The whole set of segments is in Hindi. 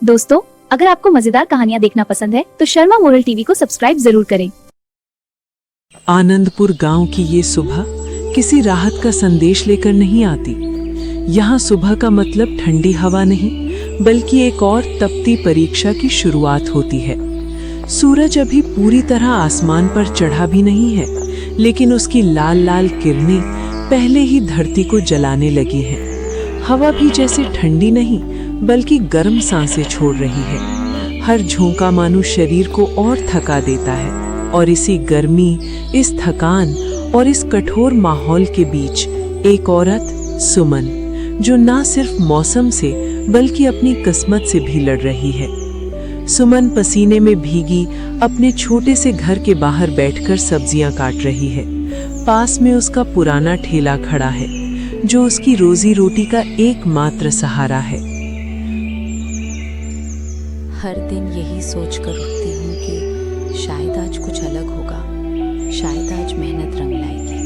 दोस्तों, अगर आपको मजेदार कहानियाँ देखना पसंद है तो शर्मा मोरल टीवी को सब्सक्राइब जरूर करें। आनंदपुर गांव की ये सुबह किसी राहत का संदेश लेकर नहीं आती। यहाँ सुबह का मतलब ठंडी हवा नहीं, बल्कि एक और तपती परीक्षा की शुरुआत होती है। सूरज अभी पूरी तरह आसमान पर चढ़ा भी नहीं है, लेकिन उसकी लाल लाल किरणें पहले ही धरती को जलाने लगी हैं। हवा भी जैसे ठंडी नहीं, बल्कि गर्म सांसें छोड़ रही है। हर झोंका मानो शरीर को और थका देता है। और इसी गर्मी, इस थकान और इस कठोर माहौल के बीच एक औरत, सुमन, जो ना सिर्फ मौसम से बल्कि अपनी किस्मत से भी लड़ रही है। सुमन पसीने में भीगी अपने छोटे से घर के बाहर बैठकर सब्जियां काट रही है। पास में उसका पुराना ठेला खड़ा है, जो उसकी रोजी रोटी का एकमात्र सहारा है। हर दिन यही सोचकर उठती हूँ कि शायद आज कुछ अलग होगा, शायद आज मेहनत रंग लाएगी।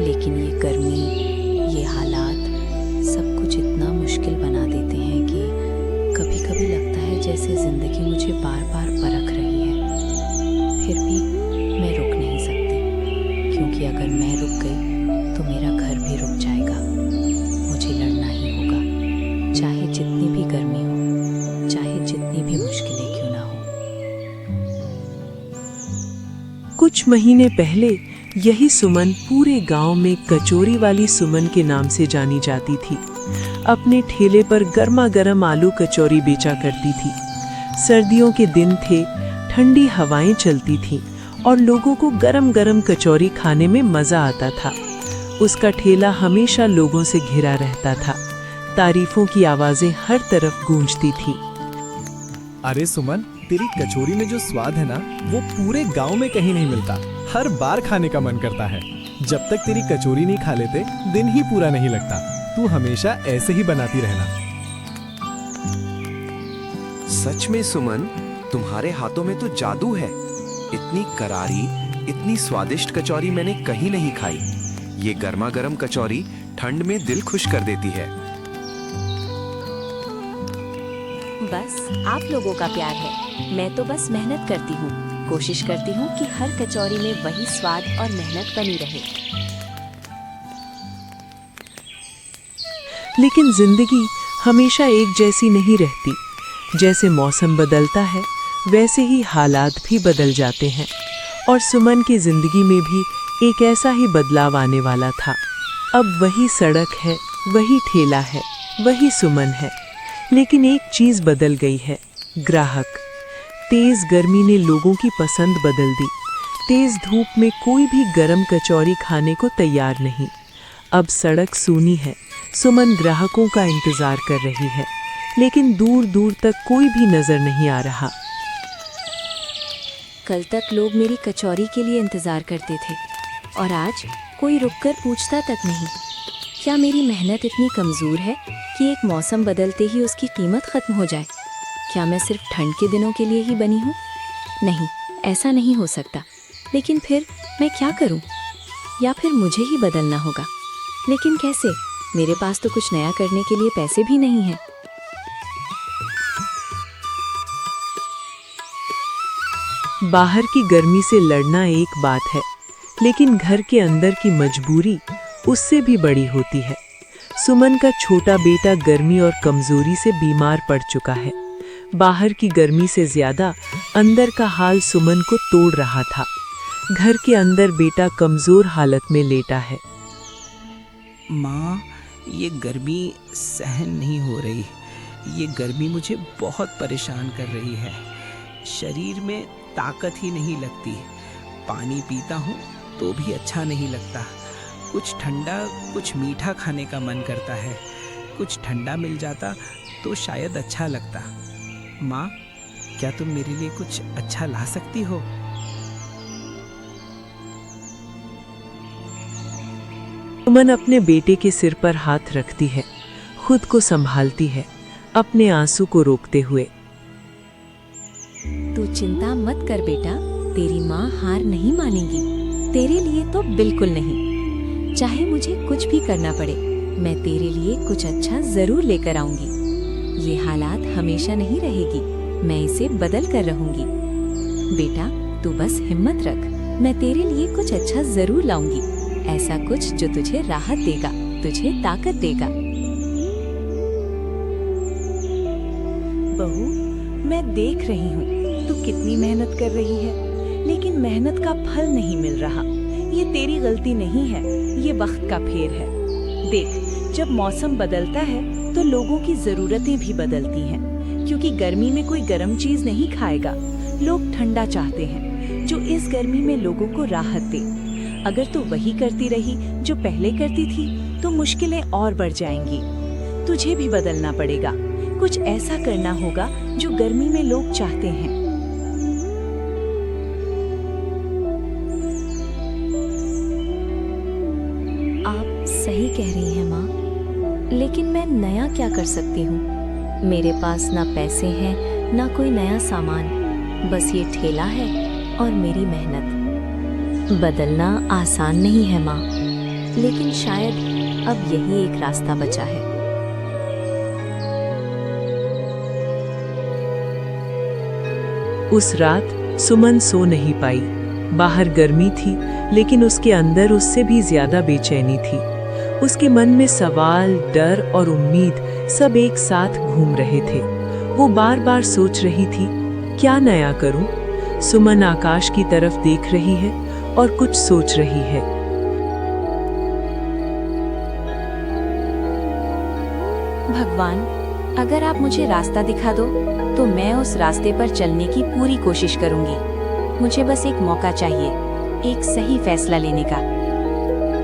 लेकिन ये गर्मी, ये हालात सब कुछ इतना मुश्किल बना देते हैं कि कभी कभी लगता है जैसे जिंदगी मुझे बार बार परख रही है। फिर भी मैं रुक नहीं सकती, क्योंकि अगर मैं रुक गई तो मेरा घर भी रुक जाएगा। मुझे लड़ना ही होगा, चाहे जितनी भी गर्मी हो, चाहे जितनी भी मुश्किलें क्यों ना हो। कुछ महीने पहले यही सुमन पूरे गांव में कचौरी वाली सुमन के नाम से जानी जाती थी। अपने ठेले पर गर्मा गर्म आलू कचौरी बेचा करती थी। सर्दियों के दिन थे, ठंडी हवाएं चलती थीं और लोगों को गरम गरम कचौरी खाने में मजा आता था। उसका ठेला हमेशा लोगों से घिरा रहता था। तारीफों की आवाजें हर तरफ गूंजती थी। अरे सुमन, तेरी कचौरी में जो स्वाद है ना, वो पूरे गांव में कहीं नहीं मिलता। हर बार खाने का मन करता है। जब तक तेरी कचौरी नहीं खा लेते, दिन ही पूरा नहीं लगता। तू हमेशा ऐसे ही बनाती रहना। सच में सुमन, तुम्हारे हाथों में तो जादू है। इतनी करारी, इतनी स्वादिष्ट कचौरी मैंने कहीं नहीं खाई। ये गर्मा गर्म कचौरी ठंड में दिल खुश कर देती है। बस आप लोगों का प्यार है। मैं तो बस मेहनत करती हूँ, कोशिश करती हूँ कि हर कचौरी में वही स्वाद और मेहनत बनी रहे। लेकिन जिंदगी हमेशा एक जैसी नहीं रहती। जैसे मौसम बदलता है, वैसे ही हालात भी बदल जाते हैं। और सुमन की जिंदगी में भी एक ऐसा ही बदलाव आने वाला था। अब वही सड़क है, वही ठेला है, वही सुमन है, लेकिन एक चीज बदल गई है, ग्राहक। तेज गर्मी ने लोगों की पसंद बदल दी। तेज धूप में कोई भी गरम कचौरी खाने को तैयार नहीं। अब सड़क सूनी है, सुमन ग्राहकों का इंतजार कर रही है, लेकिन दूर दूर तक कोई भी नजर नहीं आ रहा। कल तक लोग मेरी कचौरी के लिए इंतजार करते थे, और आज कोई रुककर पूछता तक नहीं। क्या मेरी मेहनत इतनी कमजोर है कि एक मौसम बदलते ही उसकी कीमत खत्म हो जाए? क्या मैं सिर्फ ठंड के दिनों के लिए ही बनी हूँ? नहीं, ऐसा नहीं हो सकता। लेकिन फिर मैं क्या करूँ? या फिर मुझे ही बदलना होगा। लेकिन कैसे? मेरे पास तो कुछ नया करने के लिए पैसे भी नहीं हैं। बाहर की गर्मी से लड़ना एक बात है, लेकिन घर के अंदर की मजबूरी उससे भी बड़ी होती है। सुमन का छोटा बेटा गर्मी और कमजोरी से बीमार पड़ चुका है। बाहर की गर्मी से ज्यादा अंदर का हाल सुमन को तोड़ रहा था। घर के अंदर बेटा कमजोर हालत में लेटा है। माँ, ये गर्मी सहन नहीं हो रही। ये गर्मी मुझे बहुत परेशान कर रही है। शरीर में ताकत ही नहीं लगती। पानी पीता हूँ तो भी अच्छा नहीं लगता। कुछ ठंडा, कुछ मीठा खाने का मन करता है। कुछ ठंडा मिल जाता तो शायद अच्छा लगता। माँ, क्या तुम मेरे लिए कुछ अच्छा ला सकती हो? सुमन अपने बेटे के सिर पर हाथ रखती है, खुद को संभालती है, अपने आंसू को रोकते हुए। तू चिंता मत कर बेटा, तेरी माँ हार नहीं मानेगी। तेरे लिए तो बिल्कुल नहीं। चाहे मुझे कुछ भी करना पड़े, मैं तेरे लिए कुछ अच्छा जरूर लेकर आऊंगी। ये हालात हमेशा नहीं रहेगी, मैं इसे बदल कर रहूंगी। बेटा तू बस हिम्मत रख, मैं तेरे लिए कुछ अच्छा जरूर लाऊंगी, ऐसा कुछ जो तुझे राहत देगा, तुझे ताकत देगा। बहू, मैं देख रही हूँ तू कितनी मेहनत कर रही है, लेकिन मेहनत का फल नहीं मिल रहा। ये तेरी गलती नहीं है, ये वक्त का फेर है। देख, जब मौसम बदलता है तो लोगों की जरूरतें भी बदलती हैं, क्योंकि गर्मी में कोई गर्म चीज नहीं खाएगा। लोग ठंडा चाहते हैं, जो इस गर्मी में लोगों को राहत दे। अगर तू वही करती रही जो पहले करती थी, तो मुश्किलें और बढ़ जाएंगी। तुझे भी बदलना पड़ेगा, कुछ ऐसा करना होगा जो गर्मी में लोग चाहते हैं। आप सही कह रही हैं माँ, लेकिन मैं नया क्या कर सकती हूँ? मेरे पास ना पैसे हैं, ना कोई नया सामान, बस ये ठेला है और मेरी मेहनत। बदलना आसान नहीं है माँ, लेकिन शायद अब यही एक रास्ता बचा है। उस रात सुमन सो नहीं पाई। बाहर गर्मी थी, लेकिन उसके अंदर उससे भी ज्यादा बेचैनी थी। उसके मन में सवाल, डर और उम्मीद सब एक साथ घूम रहे थे। वो बार बार सोच रही थी, क्या नया करूं? सुमन आकाश की तरफ देख रही है और कुछ सोच रही है। भगवान, अगर आप मुझे रास्ता दिखा दो तो मैं उस रास्ते पर चलने की पूरी कोशिश करूंगी। मुझे बस एक मौका चाहिए, एक सही फैसला लेने का।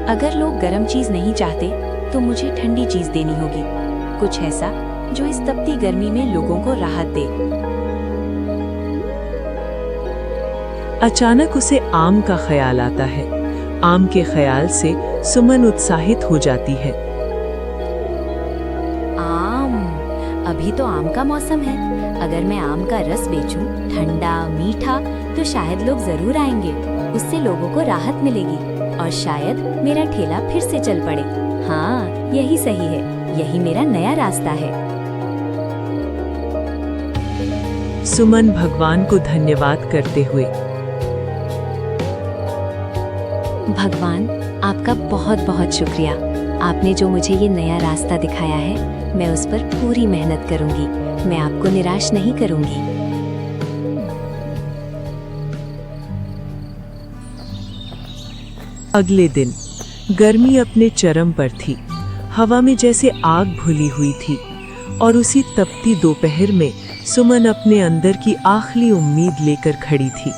अगर लोग गर्म चीज नहीं चाहते तो मुझे ठंडी चीज देनी होगी, कुछ ऐसा जो इस तपती गर्मी में लोगों को राहत दे। अचानक उसे आम का ख्याल आता है। आम के ख्याल से सुमन उत्साहित हो जाती है। आम, अभी तो आम का मौसम है। अगर मैं आम का रस बेचूं, ठंडा मीठा, तो शायद लोग जरूर आएंगे। उससे लोगों को राहत मिलेगी और शायद मेरा ठेला फिर से चल पड़े। हाँ, यही सही है, यही मेरा नया रास्ता है। सुमन भगवान को धन्यवाद करते हुए, भगवान, आपका बहुत बहुत शुक्रिया। आपने जो मुझे ये नया रास्ता दिखाया है, मैं उस पर पूरी मेहनत करूंगी। मैं आपको निराश नहीं करूंगी। अगले दिन गर्मी अपने चरम पर थी। हवा में जैसे आग भुली हुई थी और उसी तपती दोपहर में सुमन अपने अंदर की आखिरी उम्मीद लेकर खड़ी थी।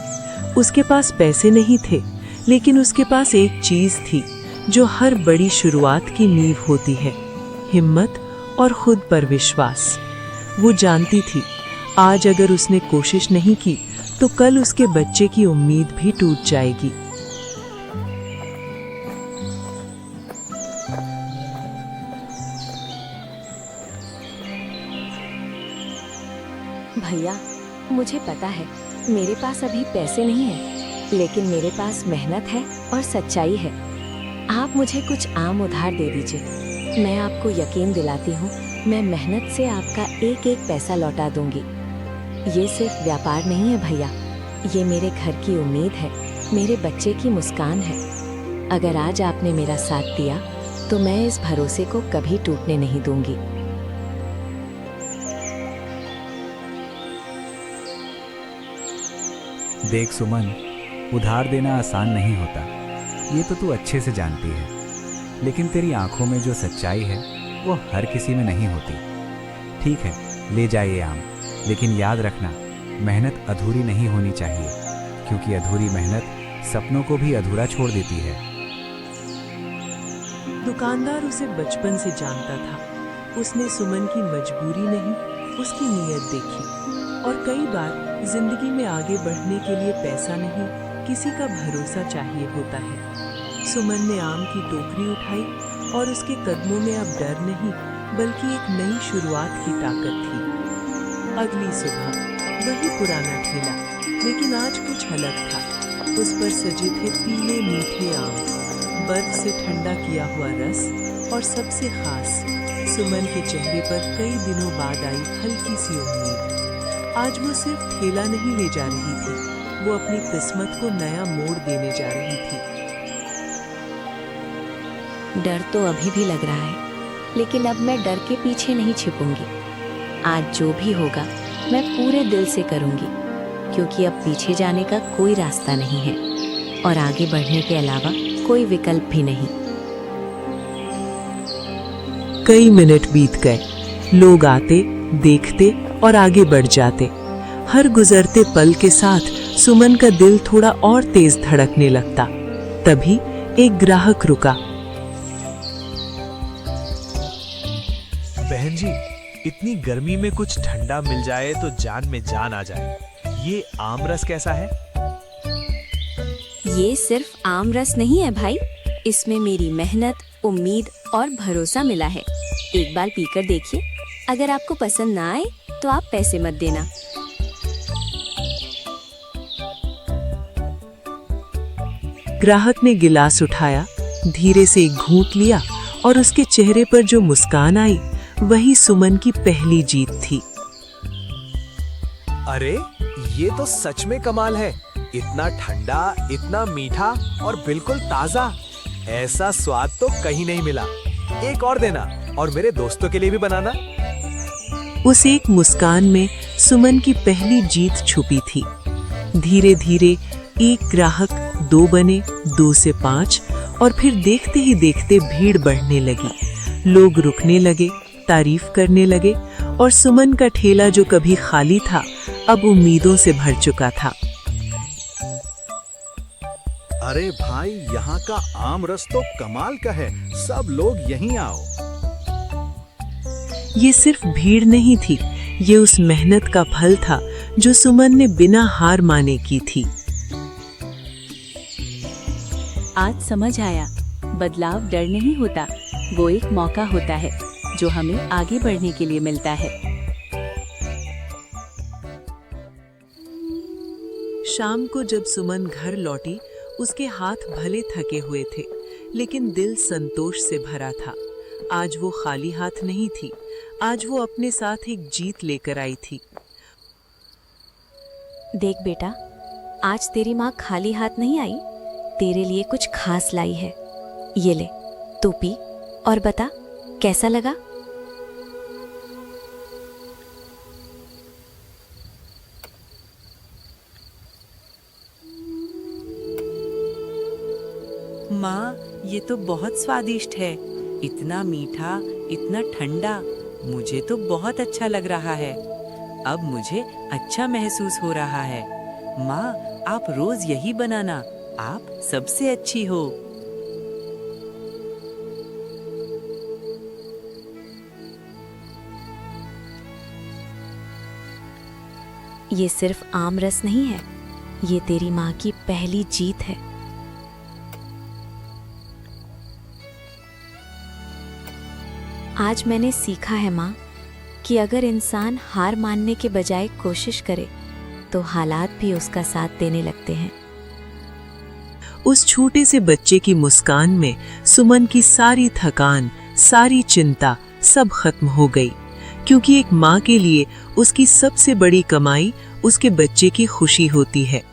उसके पास पैसे नहीं थे, लेकिन उसके पास एक चीज थी जो हर बड़ी शुरुआत की नींव होती है, हिम्मत और खुद पर विश्वास। वो जानती थी, आज अगर उसने कोशिश नहीं की तो कल उसके बच्चे की उम्मीद भी टूट जाएगी। भैया, मुझे पता है मेरे पास अभी पैसे नहीं हैं, लेकिन मेरे पास मेहनत है और सच्चाई है। आप मुझे कुछ आम उधार दे दीजिए। मैं आपको यकीन दिलाती हूँ, मैं मेहनत से आपका एक एक पैसा लौटा दूंगी। ये सिर्फ व्यापार नहीं है भैया, ये मेरे घर की उम्मीद है, मेरे बच्चे की मुस्कान है। अगर आज आपने मेरा साथ दिया तो मैं इस भरोसे को कभी टूटने नहीं दूंगी। देख सुमन, उधार देना आसान नहीं होता, ये तो तू अच्छे से जानती है। लेकिन तेरी आंखों में जो सच्चाई है वो हर किसी में नहीं होती। ठीक है, ले जा ये आम, लेकिन याद रखना, मेहनत अधूरी नहीं होनी चाहिए, क्योंकि अधूरी मेहनत सपनों को भी अधूरा छोड़ देती है। दुकानदार उसे बचपन से जानता था। उसने सुमन की मजबूरी नहीं, उसकी नीयत देखी। और कई बार जिंदगी में आगे बढ़ने के लिए पैसा नहीं, किसी का भरोसा चाहिए होता है। सुमन ने आम की टोकरी उठाई और उसके कदमों में अब डर नहीं, बल्कि एक नई शुरुआत की ताकत थी। अगली सुबह वही पुराना ठेला, लेकिन आज कुछ अलग था। उस पर सजे थे पीले मीठे आम, बर्फ से ठंडा किया हुआ रस और सबसे खास सुमन के चेहरे पर कई दिनों बाद आई हल्की सी उम्मीद। आज वो सिर्फ ठेला नहीं ले जा रही थी, वो अपनी किस्मत को नया मोड़ देने जा रही थी। डर तो अभी भी लग रहा है, लेकिन अब मैं डर के पीछे नहीं छिपूंगी। आज जो भी होगा मैं पूरे दिल से करूंगी, क्योंकि अब पीछे जाने का कोई रास्ता नहीं है और आगे बढ़ने के अलावा कोई विकल्प भी नहीं। कई मिनट बीत गए, लोग आते, देखते और आगे बढ़ जाते। हर गुजरते पल के साथ सुमन का दिल थोड़ा और तेज धड़कने लगता। तभी एक ग्राहक रुका। बहन जी, इतनी गर्मी में कुछ ठंडा मिल जाए तो जान में जान आ जाए। ये आम रस कैसा है? ये सिर्फ आम रस नहीं है भाई, इसमें मेरी मेहनत, उम्मीद और भरोसा मिला है। एक बार पीकर देखिए, अगर आपको पसंद ना आए तो आप पैसे मत देना। ग्राहक ने गिलास उठाया, धीरे से एक घूंट लिया और उसके चेहरे पर जो मुस्कान आई वही सुमन की पहली जीत थी। अरे ये तो सच में कमाल है। इतना ठंडा, इतना मीठा और बिल्कुल ताजा। ऐसा स्वाद तो कहीं नहीं मिला। एक और देना और मेरे दोस्तों के लिए भी बनाना। उस एक मुस्कान में सुमन की पहली जीत छुपी थी। धीरे धीरे एक ग्राहक 2 बने, 2 से 5 और फिर देखते ही देखते भीड़ बढ़ने लगी। लोग रुकने लगे, तारीफ करने लगे और सुमन का ठेला जो कभी खाली था अब उम्मीदों से भर चुका था। अरे भाई, यहाँ का आम रस तो कमाल का है। सब लोग यहीं आओ। ये सिर्फ भीड़ नहीं थी, ये उस मेहनत का फल था जो सुमन ने बिना हार माने की थी। आज समझ आया, बदलाव डर नहीं होता, वो एक मौका होता है जो हमें आगे बढ़ने के लिए मिलता है। शाम को जब सुमन घर लौटी, उसके हाथ भले थके हुए थे, लेकिन दिल संतोष से भरा था। आज वो खाली हाथ नहीं थी, आज वो अपने साथ एक जीत लेकर आई थी। देख बेटा, आज तेरी माँ खाली हाथ नहीं आई, तेरे लिए कुछ खास लाई है। ये ले, तू पी और बता कैसा लगा। माँ, ये तो बहुत स्वादिष्ट है। इतना मीठा, इतना ठंडा, मुझे तो बहुत अच्छा लग रहा है। अब मुझे अच्छा महसूस हो रहा है। माँ, आप रोज यही बनाना, आप सबसे अच्छी हो। ये सिर्फ आम रस नहीं है, ये तेरी माँ की पहली जीत है। आज मैंने सीखा है माँ कि अगर इंसान हार मानने के बजाय कोशिश करे तो हालात भी उसका साथ देने लगते हैं। उस छोटे से बच्चे की मुस्कान में सुमन की सारी थकान, सारी चिंता सब खत्म हो गई, क्योंकि एक माँ के लिए उसकी सबसे बड़ी कमाई उसके बच्चे की खुशी होती है।